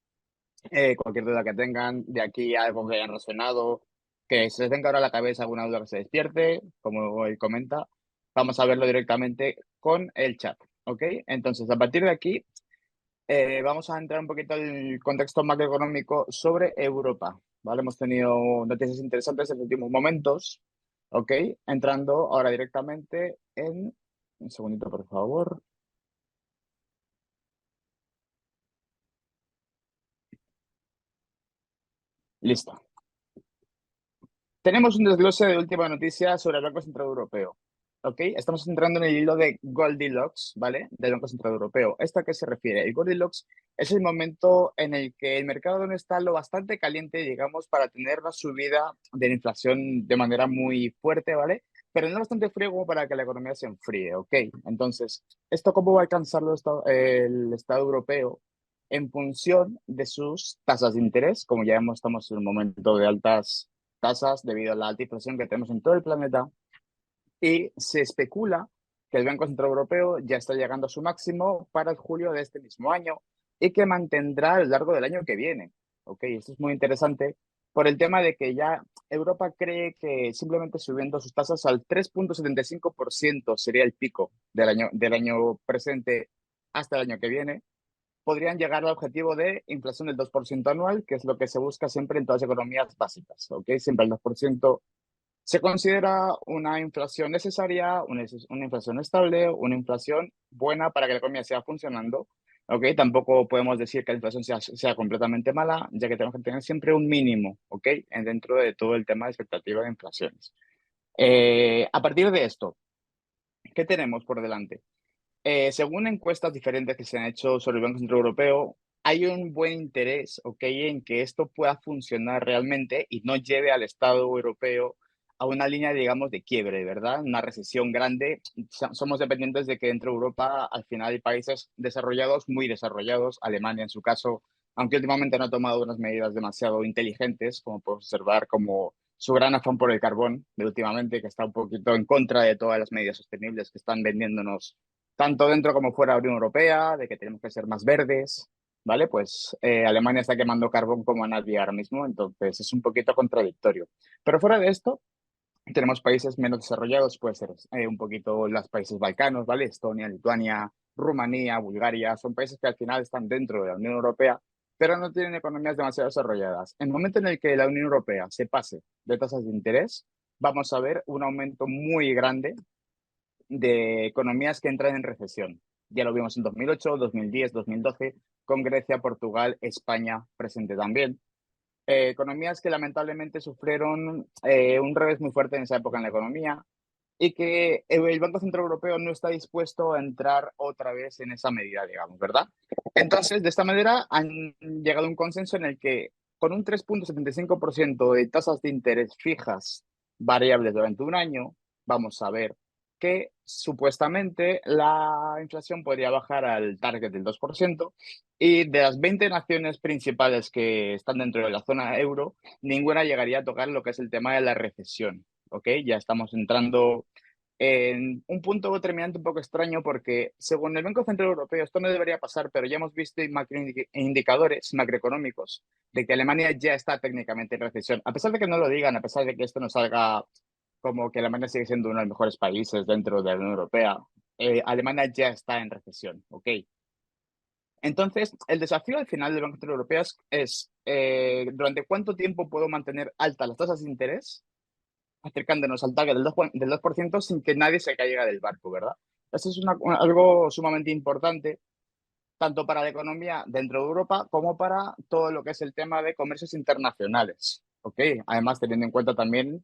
Cualquier duda que tengan, de aquí a algo que hayan resonado, que se les venga ahora a la cabeza alguna duda que se despierte, como él comenta, vamos a verlo directamente con el chat, ¿ok? Entonces, a partir de aquí, vamos a entrar un poquito en el contexto macroeconómico sobre Europa, ¿vale? Hemos tenido noticias interesantes en los últimos momentos, ¿ok? Entrando ahora directamente en... Un segundito, por favor. Listo. Tenemos un desglose de última noticia sobre el Banco Central Europeo. ¿Ok? Estamos entrando en el hilo de Goldilocks, ¿vale? Del Banco Central Europeo. ¿Esto a qué se refiere? El Goldilocks es el momento en el que el mercado no está lo bastante caliente, digamos, para tener la subida de la inflación de manera muy fuerte, ¿vale? Pero no bastante frío como para que la economía se enfríe, ¿ok? Entonces, ¿esto cómo va a alcanzarlo el Estado europeo? En función de sus tasas de interés, como ya estamos en un momento de altas tasas debido a la alta inflación que tenemos en todo el planeta y se especula que el Banco Central Europeo ya está llegando a su máximo para el julio de este mismo año y que mantendrá a lo largo del año que viene. ¿Ok? Esto es muy interesante por el tema de que ya Europa cree que simplemente subiendo sus tasas al 3,75% sería el pico del año presente hasta el año que viene, podrían llegar al objetivo de inflación del 2% anual, que es lo que se busca siempre en todas las economías básicas. ¿Ok? Siempre el 2% se considera una inflación necesaria, una inflación estable, una inflación buena para que la economía siga funcionando. ¿Ok? Tampoco podemos decir que la inflación sea completamente mala, ya que tenemos que tener siempre un mínimo, ¿ok? Dentro de todo el tema de expectativa de inflaciones. A partir de esto, ¿qué tenemos por delante? Según encuestas diferentes que se han hecho sobre el Banco Central Europeo, hay un buen interés, ¿ok?, en que esto pueda funcionar realmente y no lleve al Estado europeo a una línea, digamos, de quiebre, ¿verdad? Una recesión grande. Somos dependientes de que dentro de Europa, al final, hay países desarrollados, muy desarrollados, Alemania en su caso, aunque últimamente no ha tomado unas medidas demasiado inteligentes, como puedo observar, como su gran afán por el carbón de últimamente, que está un poquito en contra de todas las medidas sostenibles que están vendiéndonos tanto dentro como fuera de la Unión Europea, de que tenemos que ser más verdes, ¿vale? Pues Alemania está quemando carbón como a nadie ahora mismo, entonces es un poquito contradictorio. Pero fuera de esto, tenemos países menos desarrollados, puede ser un poquito los países balcanos, ¿vale? Estonia, Lituania, Rumanía, Bulgaria, son países que al final están dentro de la Unión Europea, pero no tienen economías demasiado desarrolladas. En el momento en el que la Unión Europea se pase de tasas de interés, vamos a ver un aumento muy grande de economías que entran en recesión. Ya lo vimos en 2008, 2010, 2012, con Grecia, Portugal, España presente también. Economías que lamentablemente sufrieron un revés muy fuerte en esa época en la economía y que el Banco Central Europeo no está dispuesto a entrar otra vez en esa medida, digamos, ¿verdad? Entonces, de esta manera han llegado a un consenso en el que con un 3,75% de tasas de interés fijas variables durante un año, vamos a ver que supuestamente la inflación podría bajar al target del 2% y de las 20 naciones principales que están dentro de la zona euro, ninguna llegaría a tocar lo que es el tema de la recesión. ¿Ok? Ya estamos entrando en un punto determinante un poco extraño porque, según el Banco Central Europeo, esto no debería pasar, pero ya hemos visto indicadores macroeconómicos de que Alemania ya está técnicamente en recesión. A pesar de que no lo digan, a pesar de que esto no salga como que Alemania sigue siendo uno de los mejores países dentro de la Unión Europea, Alemania ya está en recesión, ¿ok? Entonces, el desafío al final del Banco Central Europeo es ¿durante cuánto tiempo puedo mantener altas las tasas de interés acercándonos al target del 2% sin que nadie se caiga del barco, ¿verdad? Eso es algo sumamente importante, tanto para la economía dentro de Europa como para todo lo que es el tema de comercios internacionales, ¿ok? Además, teniendo en cuenta también,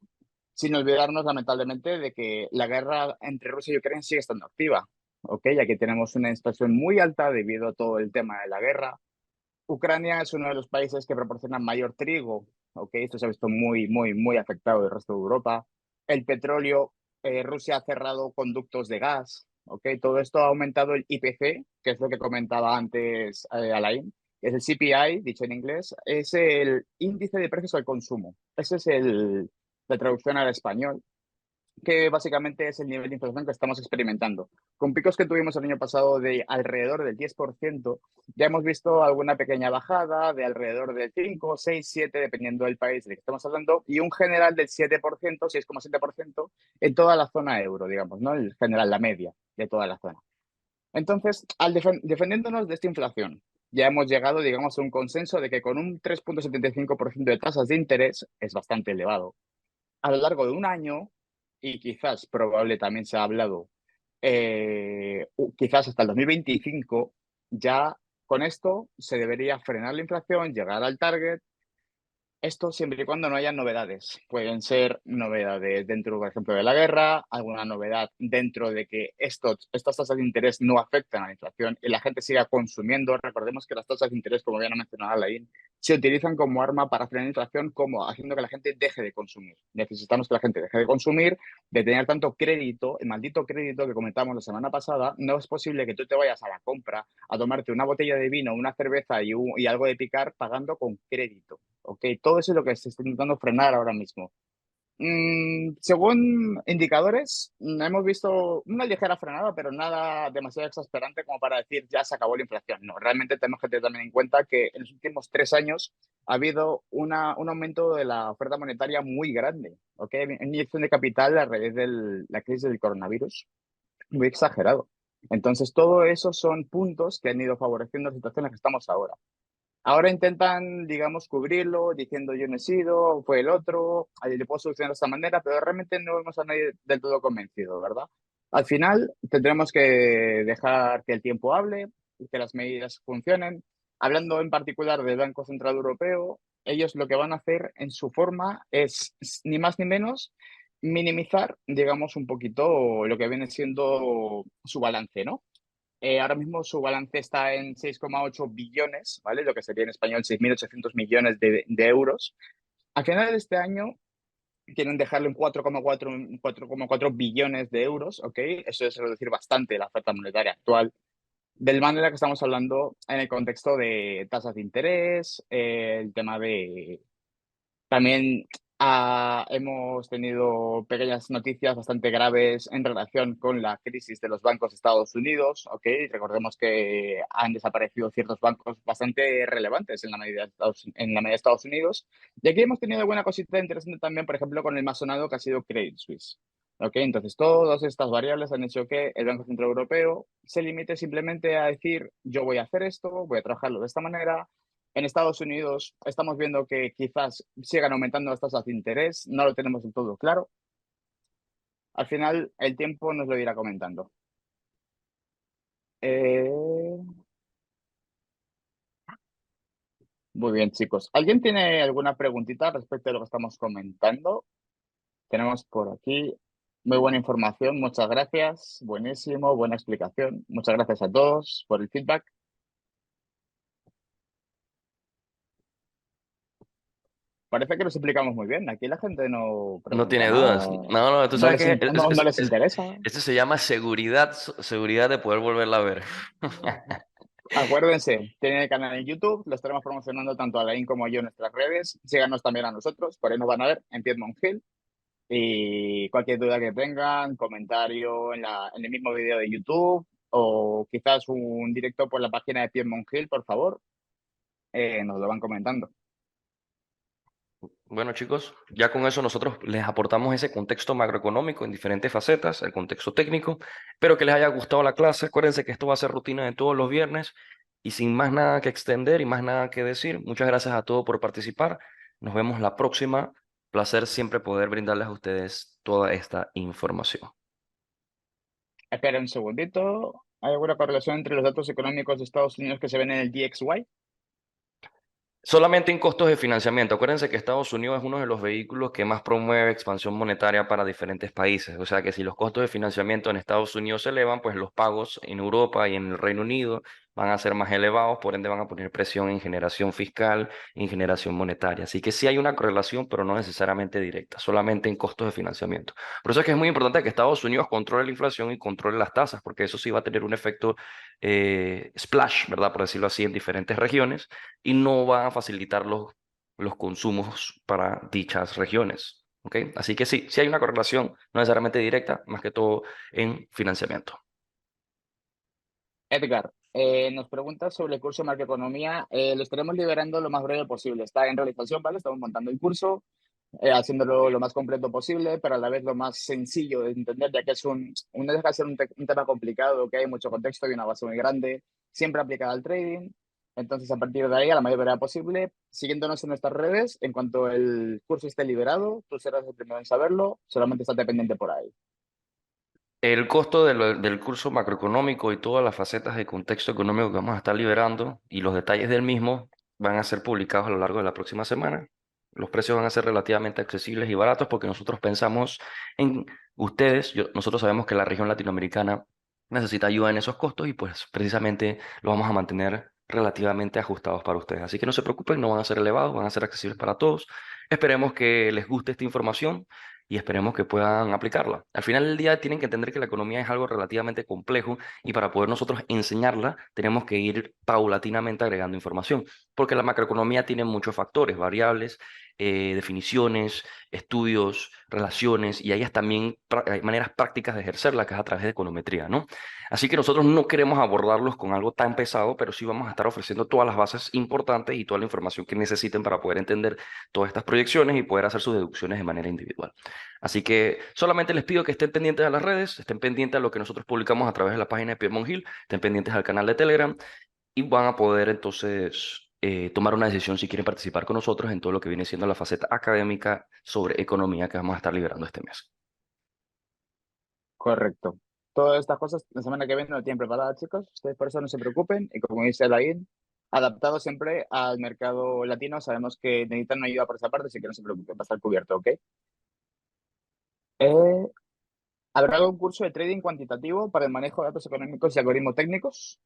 sin olvidarnos lamentablemente de que la guerra entre Rusia y Ucrania sigue estando activa, ¿ok? Ya que tenemos una inflación muy alta debido a todo el tema de la guerra. Ucrania es uno de los países que proporciona mayor trigo, ¿ok? Esto se ha visto muy, muy, muy afectado del resto de Europa. El petróleo, Rusia ha cerrado conductos de gas, ¿ok? Todo esto ha aumentado el IPC, que es lo que comentaba antes Alain, que es el CPI, dicho en inglés, es el índice de precios al consumo. Ese es la traducción al español que básicamente es el nivel de inflación que estamos experimentando. Con picos que tuvimos el año pasado de alrededor del 10%, ya hemos visto alguna pequeña bajada de alrededor del 5, 6, 7, dependiendo del país del que estamos hablando, y un general del 7%, 6,7% en toda la zona euro, digamos, ¿no? El general, la media de toda la zona. Entonces, defendiéndonos de esta inflación, ya hemos llegado, digamos, a un consenso de que con un 3,75% de tasas de interés es bastante elevado a lo largo de un año, y quizás probable también se ha hablado, quizás hasta el 2025, ya con esto se debería frenar la inflación, llegar al target. Esto siempre y cuando no haya novedades. Pueden ser novedades dentro, por ejemplo, de la guerra, alguna novedad dentro de que estas tasas de interés no afectan a la inflación y la gente siga consumiendo. Recordemos que las tasas de interés, como bien ha mencionado Alain, se utilizan como arma para frenar la inflación, como haciendo que la gente deje de consumir. Necesitamos que la gente deje de consumir, de tener tanto crédito, el maldito crédito que comentamos la semana pasada. No es posible que tú te vayas a la compra a tomarte una botella de vino, una cerveza y algo de picar pagando con crédito. Ok, todo eso es lo que se está intentando frenar ahora mismo. Según indicadores, hemos visto una ligera frenada, pero nada demasiado exasperante como para decir ya se acabó la inflación. No, realmente tenemos que tener también en cuenta que en los últimos 3 años ha habido un aumento de la oferta monetaria muy grande. ¿Ok? Una inyección de capital a raíz de la crisis del coronavirus, muy exagerado. Entonces, todo eso son puntos que han ido favoreciendo la situación en la que estamos ahora. Ahora intentan, digamos, cubrirlo diciendo yo no he sido, fue el otro, ahí le puedo solucionar de esta manera, pero realmente no vemos a nadie del todo convencido, ¿verdad? Al final tendremos que dejar que el tiempo hable y que las medidas funcionen. Hablando en particular del Banco Central Europeo, ellos lo que van a hacer en su forma es ni más ni menos minimizar, digamos, un poquito lo que viene siendo su balance, ¿no? Ahora mismo su balance está en 6,8 billones, ¿vale? Lo que sería en español 6.800 millones de euros. A final de este año quieren dejarlo en 4,4 billones de euros, ¿ok? Eso es reducir bastante la oferta monetaria actual. Del manera que estamos hablando en el contexto de tasas de interés, el tema de también hemos tenido pequeñas noticias bastante graves en relación con la crisis de los bancos de Estados Unidos. ¿Ok? Recordemos que han desaparecido ciertos bancos bastante relevantes en la medida de Estados Unidos. Y aquí hemos tenido alguna cosita interesante también, por ejemplo, con el más sonado que ha sido Credit Suisse. ¿Ok? Entonces, todas estas variables han hecho que el Banco Central Europeo se limite simplemente a decir, yo voy a hacer esto, voy a trabajarlo de esta manera. En Estados Unidos estamos viendo que quizás sigan aumentando las tasas de interés, no lo tenemos del todo claro. Al final, el tiempo nos lo irá comentando. Eh, Muy bien, chicos. ¿Alguien tiene alguna preguntita respecto a lo que estamos comentando? Tenemos por aquí muy buena información. Muchas gracias. Buenísimo, buena explicación. Muchas gracias a todos por el feedback. Parece que nos explicamos muy bien. Aquí la gente no No pregunta tiene nada. dudas. No, no, tú sabes que No les interesa. eso se llama seguridad, seguridad de poder volverla a ver. Acuérdense, tienen el canal en YouTube, lo estaremos promocionando tanto a Lain como yo en nuestras redes. Síganos también a nosotros, por ahí nos van a ver en Piedmont Hill. Y cualquier duda que tengan, comentario en el mismo video de YouTube o quizás un directo por la página de Piedmont Hill, por favor, nos lo van comentando. Bueno, chicos, ya con eso nosotros les aportamos ese contexto macroeconómico en diferentes facetas, el contexto técnico. Espero que les haya gustado la clase. Acuérdense que esto va a ser rutina de todos los viernes y sin más nada que extender y más nada que decir. Muchas gracias a todos por participar. Nos vemos la próxima. Placer siempre poder brindarles a ustedes toda esta información. Espera un segundito. ¿Hay alguna correlación entre los datos económicos de Estados Unidos que se ven en el DXY? Solamente en costos de financiamiento. Acuérdense que Estados Unidos es uno de los vehículos que más promueve expansión monetaria para diferentes países. O sea que si los costos de financiamiento en Estados Unidos se elevan, pues los pagos en Europa y en el Reino Unido van a ser más elevados, por ende van a poner presión en generación fiscal y en generación monetaria. Así que sí hay una correlación, pero no necesariamente directa, solamente en costos de financiamiento. Por eso es que es muy importante que Estados Unidos controle la inflación y controle las tasas, porque eso sí va a tener un efecto splash, ¿verdad? Por decirlo así, en diferentes regiones y no va a facilitar los consumos para dichas regiones. ¿Ok? Así que sí, sí hay una correlación, no necesariamente directa, más que todo en financiamiento. Edgar, nos pregunta sobre el curso de macroeconomía. Lo estaremos liberando lo más breve posible. Está en realización, ¿vale? Estamos montando el curso, haciéndolo lo más completo posible, pero a la vez lo más sencillo de entender, ya que no deja de ser un tema complicado, que hay mucho contexto y una base muy grande, siempre aplicada al trading. Entonces, a partir de ahí, a la mayor brevedad posible, siguiéndonos en nuestras redes, en cuanto el curso esté liberado, tú serás el primero en saberlo, solamente estate pendiente por ahí. El costo del curso macroeconómico y todas las facetas de contexto económico que vamos a estar liberando y los detalles del mismo van a ser publicados a lo largo de la próxima semana. Los precios van a ser relativamente accesibles y baratos porque nosotros pensamos en ustedes. Nosotros sabemos que la región latinoamericana necesita ayuda en esos costos y pues precisamente lo vamos a mantener relativamente ajustados para ustedes. Así que no se preocupen, no van a ser elevados, van a ser accesibles para todos. Esperemos que les guste esta información y esperemos que puedan aplicarla. Al final del día tienen que entender que la economía es algo relativamente complejo y para poder nosotros enseñarla tenemos que ir paulatinamente agregando información, porque la macroeconomía tiene muchos factores, variables, definiciones, estudios, relaciones y también hay maneras prácticas de ejercerla, que es a través de econometría, ¿no? Así que nosotros no queremos abordarlos con algo tan pesado, pero sí vamos a estar ofreciendo todas las bases importantes y toda la información que necesiten para poder entender todas estas proyecciones y poder hacer sus deducciones de manera individual. Así que solamente les pido que estén pendientes a las redes, estén pendientes a lo que nosotros publicamos a través de la página de Piedmont Hill, estén pendientes al canal de Telegram y van a poder entonces tomar una decisión si quieren participar con nosotros en todo lo que viene siendo la faceta académica sobre economía que vamos a estar liberando este mes. Correcto. Todas estas cosas la semana que viene lo tienen preparadas, chicos. Ustedes por eso no se preocupen. Y como dice Lain, adaptado siempre al mercado latino, sabemos que necesitan ayuda por esa parte, así que no se preocupen, va a estar cubierto, ¿ok? Eh, ¿Habrá algún curso de trading cuantitativo para el manejo de datos económicos y algoritmos técnicos?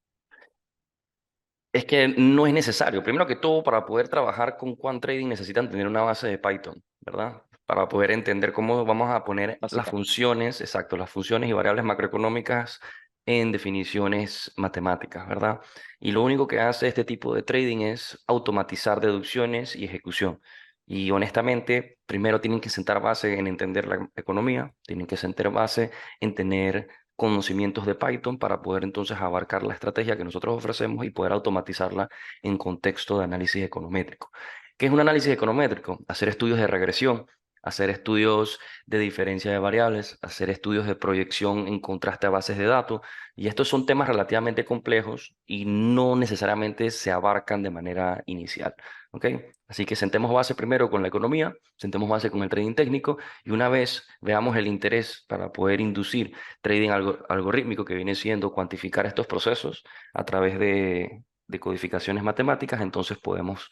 Es que no es necesario. Primero que todo, para poder trabajar con Quant Trading necesitan tener una base de Python, ¿verdad? Para poder entender cómo vamos a poner las Básica. funciones, exacto, las funciones y variables macroeconómicas en definiciones matemáticas, ¿verdad? Y lo único que hace este tipo de trading es automatizar deducciones y ejecución. Y honestamente, primero tienen que sentar base en entender la economía, tienen que sentar base en tener conocimientos de Python para poder entonces abarcar la estrategia que nosotros ofrecemos y poder automatizarla en contexto de análisis econométrico. ¿Qué es un análisis econométrico? Hacer estudios de regresión hacer estudios de diferencia de variables, hacer estudios de proyección en contraste a bases de datos. Y estos son temas relativamente complejos y no necesariamente se abarcan de manera inicial. ¿Ok? Así que sentemos base primero con la economía, sentemos base con el trading técnico y una vez veamos el interés para poder inducir trading algorítmico que viene siendo cuantificar estos procesos a través de codificaciones matemáticas, entonces podemos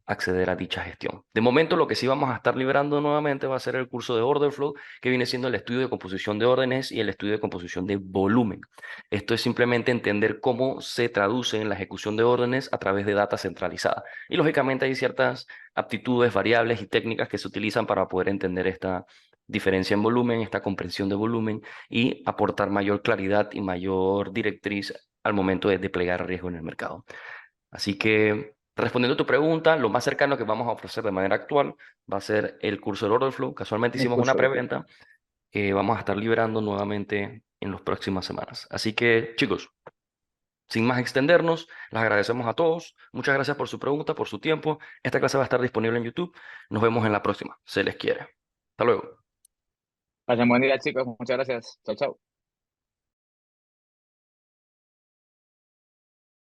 acceder a dicha gestión. De momento, lo que sí vamos a estar liberando nuevamente va a ser el curso de Order Flow, que viene siendo el estudio de composición de órdenes y el estudio de composición de volumen. Esto es simplemente entender cómo se traduce en la ejecución de órdenes a través de data centralizada. Y lógicamente hay ciertas aptitudes, variables y técnicas que se utilizan para poder entender esta diferencia en volumen, esta comprensión de volumen y aportar mayor claridad y mayor directriz al momento de desplegar riesgo en el mercado. Así que, respondiendo a tu pregunta, lo más cercano que vamos a ofrecer de manera actual va a ser el curso del Order Flow. Casualmente El hicimos una curso. preventa que vamos a estar liberando nuevamente en las próximas semanas. Así que, chicos, sin más extendernos, les agradecemos a todos. Muchas gracias por su pregunta, por su tiempo. Esta clase va a estar disponible en YouTube. Nos vemos en la próxima. Se les quiere. Hasta luego. Pasen buen día, chicos. Muchas gracias. Chao, chao.